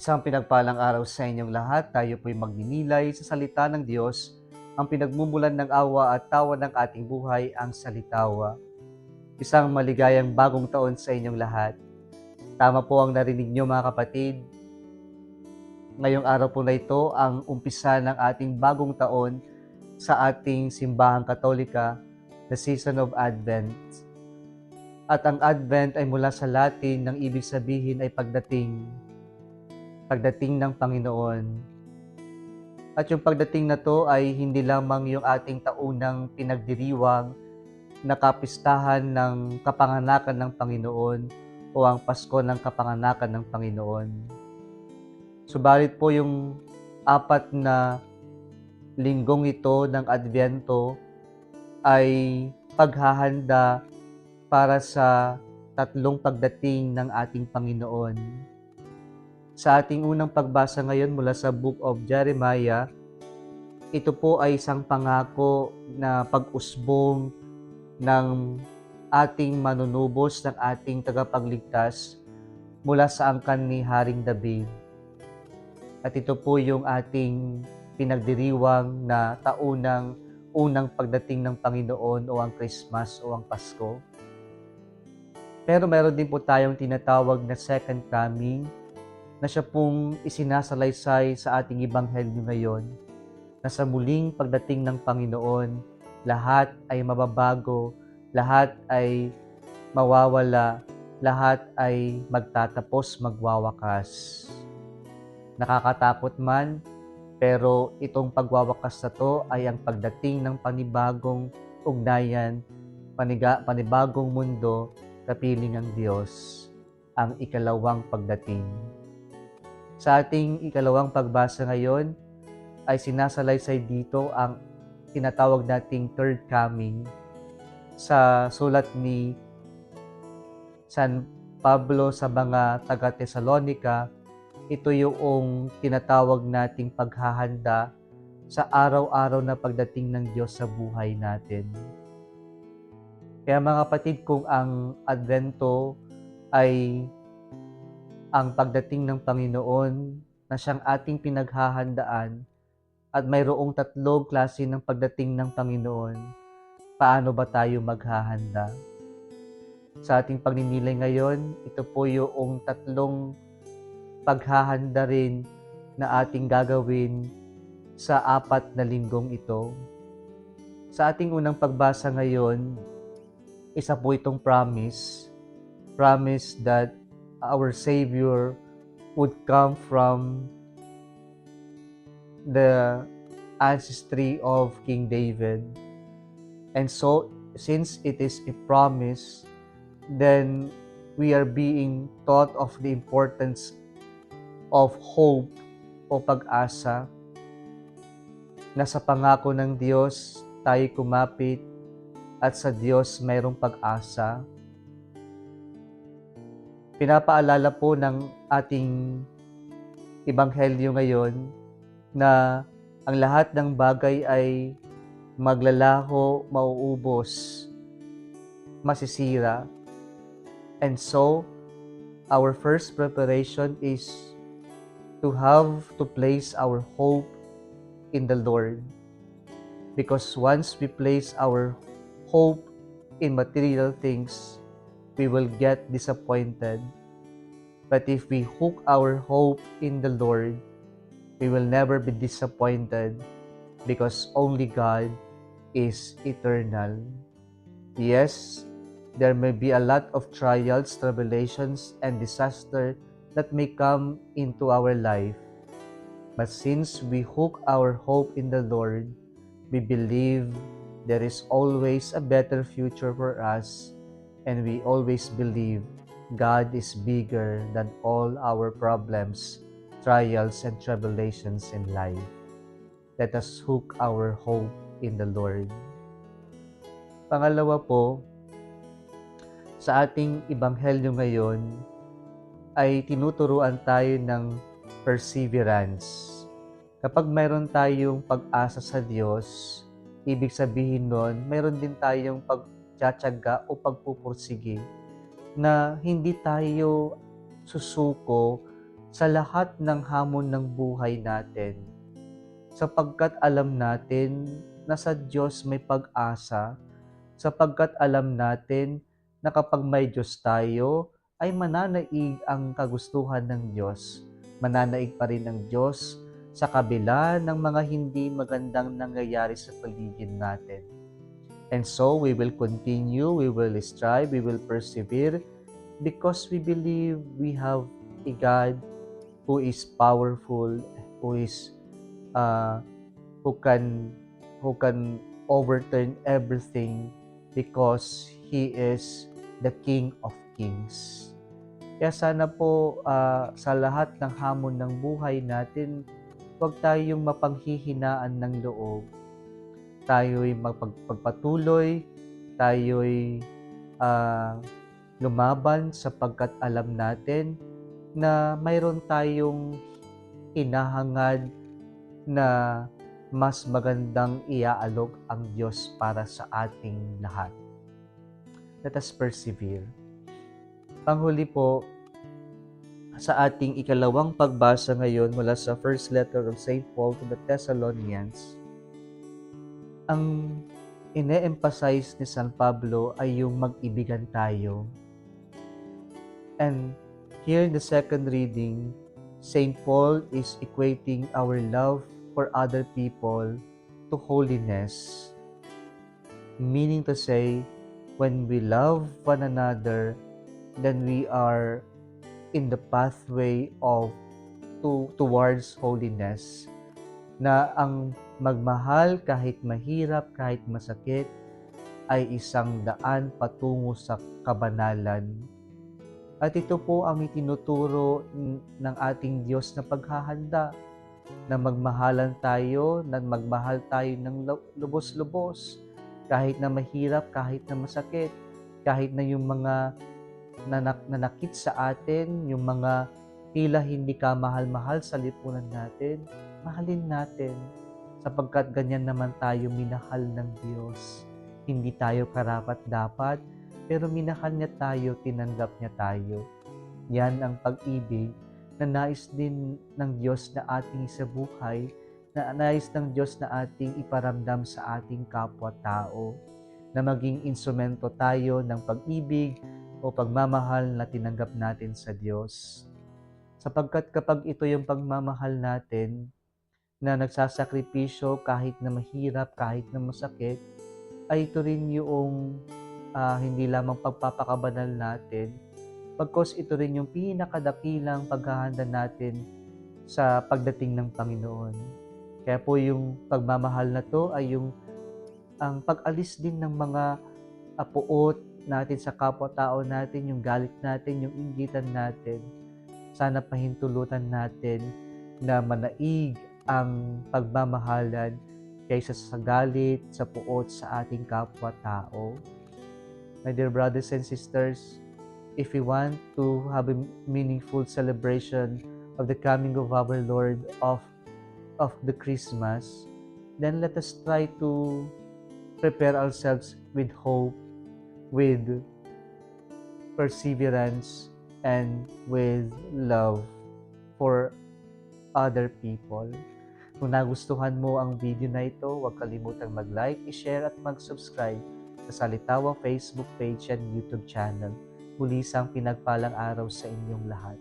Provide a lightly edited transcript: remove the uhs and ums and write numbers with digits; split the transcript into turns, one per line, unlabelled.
Isang pinagpalang araw sa inyong lahat. Tayo po'y magninilay sa salita ng Diyos, ang pinagmumulan ng awa at tawa ng ating buhay, ang salitawa. Isang maligayang bagong taon sa inyong lahat. Tama po ang narinig niyo mga kapatid. Ngayong araw po na ito ang umpisa ng ating bagong taon sa ating simbahang Katolika, the Season of Advent. At ang Advent ay mula sa Latin, ng ibig sabihin ay pagdating ng Panginoon. At yung pagdating na to ay hindi lamang yung ating taunang pinagdiriwang na kapistahan ng kapanganakan ng Panginoon o ang Pasko ng kapanganakan ng Panginoon. Subalit po yung 4 na linggong ito ng Adbyento ay paghahanda para sa 3 pagdating ng ating Panginoon. Sa ating unang pagbasa ngayon mula sa Book of Jeremiah, ito po ay isang pangako na pag-usbong ng ating manunubos, ng ating tagapagligtas mula sa angkan ni Haring David. At ito po yung ating pinagdiriwang na unang pagdating ng Panginoon o ang Christmas o ang Pasko. Pero meron din po tayong tinatawag na second coming na siya pong isinasalaysay sa ating ebanghelyo ngayon, na sa muling pagdating ng Panginoon, lahat ay mababago, lahat ay mawawala, lahat ay magtatapos, magwawakas. Nakakatakot man, pero itong pagwawakas na to ay ang pagdating ng panibagong ugnayan, panibagong mundo, kapiling ng Diyos, ang ikalawang pagdating. Sa ating ikalawang pagbasa ngayon, ay sinasalaysay dito ang tinatawag nating third coming. Sa sulat ni San Pablo sa mga taga-Tesalonica, ito yung tinatawag nating paghahanda sa araw-araw na pagdating ng Diyos sa buhay natin. Kaya mga kapatid, kung ang Advento ay ang pagdating ng Panginoon na siyang ating pinaghahandaan, at mayroong 3 klase ng pagdating ng Panginoon, paano ba tayo maghahanda? Sa ating pagninilay ngayon, ito po yung 3 paghahanda rin na ating gagawin sa 4 na linggong ito. Sa ating unang pagbasa ngayon, isa po itong promise that our Savior would come from the ancestry of King David. And so, since it is a promise, then we are being taught of the importance of hope o pag-asa, na sa pangako ng Diyos tayo kumapit at sa Diyos mayroong pag-asa. Pinapaalala po ng ating ebanghelyo ngayon na ang lahat ng bagay ay maglalaho, mauubos, masisira. And so, our first preparation is to have to place our hope in the Lord. Because once we place our hope in material things, we will get disappointed. But if we hook our hope in the Lord, we will never be disappointed, because only God is eternal. Yes, there may be a lot of trials, tribulations, and disaster that may come into our life. But since we hook our hope in the Lord, we believe there is always a better future for us, and we always believe God is bigger than all our problems, trials, and tribulations in life. Let us hook our hope in the Lord. Pangalawa po, sa ating ebanghelyo ngayon ay tinuturuan tayo ng perseverance. Kapag mayroon tayong pag-asa sa Diyos, ibig sabihin nun, mayroon din tayong pagtsatsaga o pagpupursige na hindi tayo susuko sa lahat ng hamon ng buhay natin, sapagkat alam natin na sa Diyos may pag-asa, sapagkat alam natin na kapag may Diyos tayo, ay mananaig ang kagustuhan ng Diyos. Mananaig pa rin ang Diyos sa kabila ng mga hindi magandang nangyayari sa paligid natin. And so, we will continue, we will strive, we will persevere because we believe we have a God who is powerful, who is uh, who can who can overturn everything because He is the King of Kings. Kaya sana po sa lahat ng hamon ng buhay natin, huwag tayong mapanghihinaan ng loob. Tayo'y magpagpatuloy, tayo'y lumaban sapagkat alam natin na mayroon tayong hinahangad na mas magandang iaalok ang Diyos para sa ating lahat. Let us persevere. Panghuli po, sa ating ikalawang pagbasa ngayon mula sa first letter of St. Paul to the Thessalonians, ang ine-emphasize ni San Pablo ay yung mag-ibigan tayo. And here in the second reading, St. Paul is equating our love for other people to holiness. Meaning to say, when we love one another, then we are in the pathway towards holiness. Na ang magmahal kahit mahirap, kahit masakit, ay isang daan patungo sa kabanalan. At ito po ang itinuturo ng ating Diyos na paghahanda, na magmahalan tayo, na magmahal tayo ng lubos-lubos, kahit na mahirap, kahit na masakit, kahit na yung mga nanakit sa atin, yung mga tila hindi ka mahal-mahal sa lipunan natin, mahalin natin, sapagkat ganyan naman tayo minahal ng Diyos. Hindi tayo karapat-dapat, pero minahal niya tayo, tinanggap niya tayo. Yan ang pag-ibig na nais din ng Diyos na ating isabuhay, na nais ng Diyos na ating iparamdam sa ating kapwa-tao, na maging instrumento tayo ng pag-ibig o pagmamahal na tinanggap natin sa Diyos. Sapagkat kapag ito yung pagmamahal natin, na nagsasakripisyo kahit na mahirap, kahit na masakit, ay ito rin yung hindi lamang pagpapakabanal natin, pagkos ito rin yung pinakadakilang paghahanda natin sa pagdating ng Panginoon. Kaya po yung pagmamahal na to ay yung ang pag-alis din ng mga puot natin sa kapwa-tao natin, yung galit natin, yung inggitan natin. Sana pahintulutan natin na manaig ang pagmamahalan kaysa sa galit, sa puot sa ating kapwa-tao. My dear brothers and sisters, if we want to have a meaningful celebration of the coming of our Lord of the Christmas, then let us try to prepare ourselves with hope, with perseverance, and with love for other people. Kung nagustuhan mo ang video na ito, huwag kalimutang mag-like, i-share at mag-subscribe sa Salitawa Facebook page and YouTube channel. Muli isang pinagpalang araw sa inyong lahat.